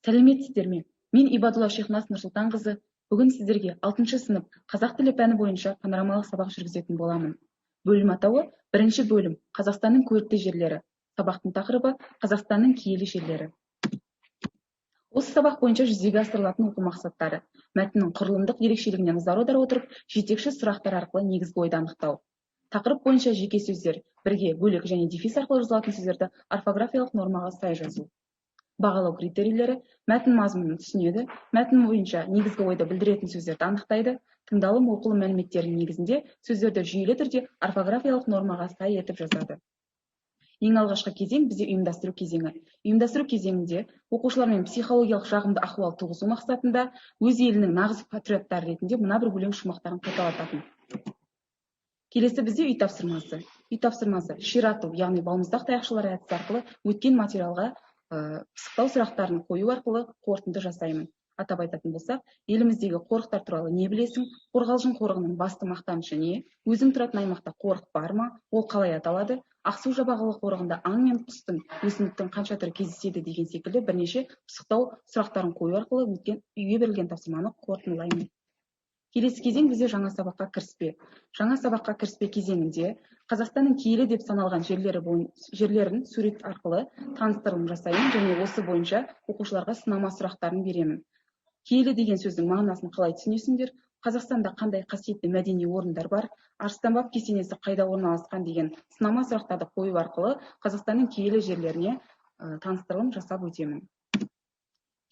Сәлеметсіздер ме? Мен Ибадулла Шехназ Нұрсұлтанқызы. Бүгін сіздерге 6 сынып қазақ тілі пәні бойынша панорамалық сабақ жүргізетін боламын. Бөлім атауы бірінші бөлім Қазақстанның көрікті жерлері. Сабақтың тақырыбы Қазақстанның киелі жерлері. Осы сабақ бойынша жүзеге асырылатын оқу мақсаттары: мәтіннің құрылымдық ерекшелігіне назар аудара отырып, жетекші сұрақтар арқылы негізгі ойды анықтау. Тақырып бойынша жеке сөздер, бірге, бөлек және дефис арқылы жазылатын сөздерді орфографиялық нормаға сай жазу. Бағалау критерийлері: мәтін мазмұнын түсінеді, мәтін бойынша негізгі ойды білдіретін сөздерді анықтайды, тыңдалым оқылым мәліметтерінің негізінде сөздерді жүйелі түрде орфографиялық нормаға сай етіп жазады. Ең алғашқы кезең бізде ұйымдастыру кезеңі. Ұйымдастыру кезеңінде оқушылармен психологиялық жағымды ахуал туғызу мақсатында өз елінің нағыз патриоттары ретінде мына бір өлең шумақтарын қайталататын. Келесі бізде үй тапсырмасы. Үй тапсырмасы ширату, яғни балмұздақ таяқшалар әдісі арқылы өткен материалға пысықтау сұрақтарын қою арқылы қорытынды жасаймын. Атап айтатын болсақ, еліміздегі қорықтар туралы не білесің? Қорғалжын қорығының басты мақтанышы не? Өзің тұратын аймақта қорық бар ма? Ол қалай аталады? Ақсу-Жабағылы қорығында аң мен құстың, өсімдіктің қанша түрі кездеседі деген секілді бірнеше пысықтау сұрақтарын қою арқылы үйге берілген тапсырманы қорытындылаймын. Келесі кезең бізде жаңа сабаққа кіріспе. Жаңа сабаққа кіріспе кезеңінде Қазақстанның киелі деп саналған жерлерін сурет арқылы таныстырылым жасаймын және осы бойынша оқушыларға сынама сұрақтарын беремін. Киелі деген сөздің мағынасын қалай түсінесіңдер? Қазақстанда қандай қасиетті мәдени орындар бар? Арыстан баб кесенесі қайда орналасқан деген сынама сұрақтарды қою арқылы Қазақстанның киелі жерлеріне таныстырылым жасап өтемін.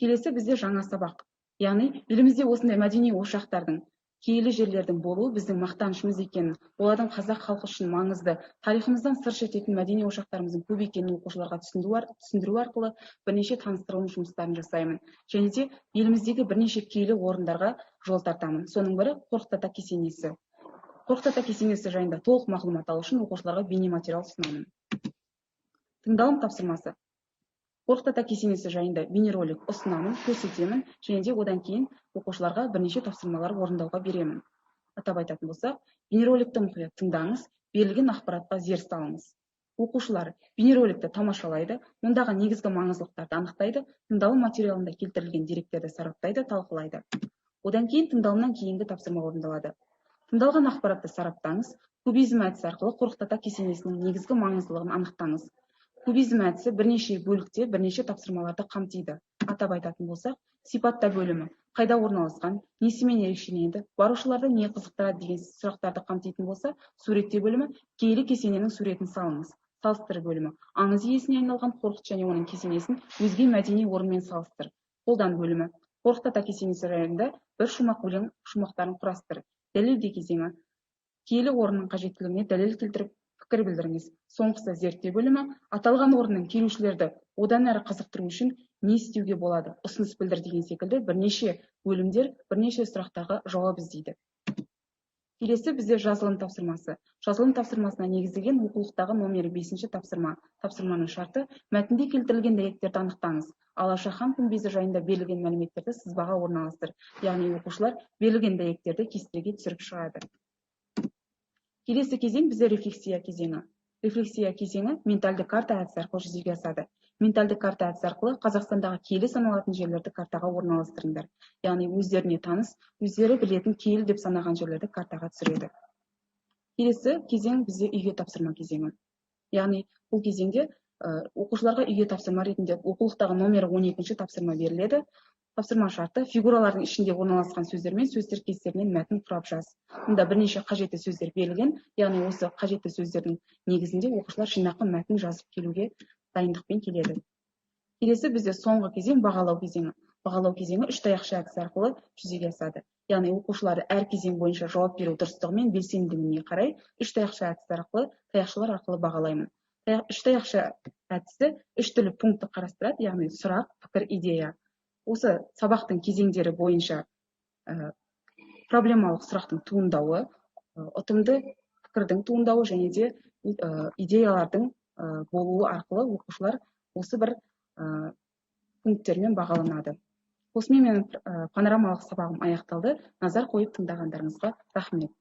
Келесі бізде жаңа сабақ. Яғни елімізде осындай мәдени ошақтардың, киелі жерлердің болуы біздің мақтанышымыз екенін, олардың қазақ халқы үшін маңызды, тарихымыздан сыр шертетін мәдени ошақтарымыздың көп екенін оқушыларға түсіндіру арқылы бірнеше таныстырылым жұмыстарын жасаймын. Және де еліміздегі бірнеше киелі орындарға жол тартамын. Соның бірі Қорқыт Ата кесенесі. Қорқыт Ата кесенесі жайында толық мағлұмат алу үшін оқушыларға бейнематериал ұсынамын. Тыңдалым тапсырмасы. Қорқыт Ата кесенесі жайында бейнеролик ұсынамын, көрсетемін, және де одан кейін оқушыларға бірнеше тапсырмалар орындауға беремін. Атап айтатын болсақ, бейнероликті мұқият тыңдаңыз, берілген ақпаратқа зер салыңыз. Оқушылар бейнероликті тамашалайды, ондағы негізгі маңыздылықтарды анықтайды, тыңдалым материалында келтірілген деректерді сараптайды, талқылайды. Одан кейін тыңдалымнан кейінгі тапсырма орындалады. Тыңдалған ақпаратты сараптаңыз, кубизм әдісі арқылы Қорқыт Ата кесенесінің негізгі маңыздылығын анықтаңыз. Кубизм әдісі бірнеше бөлікте бірнеше тапсырмаларды қамтиды. Атап айтатын болсақ, сипатта бөлімі қайда орналасқан, несімен ерекшеленеді, барушыларды не қызықтырады деген сұрақтарды қамтитын болса, суретте бөлімі киелі кесененің суретін салыңыз. Салыстыр бөлімі аңыз иесіне айналған Қорқыт және оның кесенесін өзге мәдени орынмен салыстыр. Қолдан бөлімі Қорқыт Ата кесенесі жайында бір шумақ өлең шумақтарын құрастыр. Дәлелде кезеңі киелі орынның қажеттілігіне дәлел келтіріп пікір білдіріңіз. Соңғысы зерттеу бөлімі аталған орынның келушілерді одан әрі қызықтыру үшін не істеуге болады, ұсыныс білдір деген секілді бірнеше бөлімдер бірнеше сұрақтарға жауап іздейді. Келесі бізде жазылым тапсырмасы. Жазылым тапсырмасына негізделген оқулықтағы номері 5-ші тапсырма. Тапсырманың шарты: мәтінде келтірілген дәйектерді анықтаңыз. Алаша хан күмбезі жайында берілген мәліметтерді сызбаға орналастыр. Яғни оқушылар берілген дәйектерді кестеге түсіріп шығады. Келесі кезең бізде рефлексия кезеңі. Рефлексия кезеңі ментальды карта әдісі арқылы жүзеге асады. Ментальды карта әдісі арқылы Қазақстандағы киелі саналатын жерлерді картаға орналастырыңдар. Яғни өздеріне таныс, өздері білетін киелі деп санаған жерлерді картаға түсіреді. Келесі кезең бізде үйге тапсырма кезеңі. Яғни бұл кезеңде оқушыларға үйге тапсырма ретінде оқулықтағы номері 12-ші тапсырма беріледі. Тапсырма шарты: фигуралардың ішінде орналасқан сөздер мен сөз тіркестерінен мәтін құрап жаз. Мұнда бірнеше қажетті сөздер берілген, яғни осы қажетті сөздердің негізінде оқушылар жинақы мәтін жазып келуге дайындықпен келеді. Келесі бізде соңғы кезең бағалау кезеңі. Бағалау кезеңі үш таяқшы әдісі арқылы жүзеге асады. Яғни оқушыларды әр кезең бойынша жауап беру дұрыстығы мен белсенділігіне қарай үш таяқшы әдісі арқылы, таяқшалар арқылы бағалаймын. Үш таяқшы әдісі үш түрлі пунктті қарастырады, яғни сұрақ, пікір, идея. Осы сабақтың кезеңдері бойынша проблемалық сұрақтың туындауы, ұтымды пікірдің туындауы және де идеялардың болуы арқылы оқушылар осы бір пункттермен бағаланады. Осымен менің панорамалық сабағым аяқталды. Назар қойып тыңдағандарыңызға рахмет.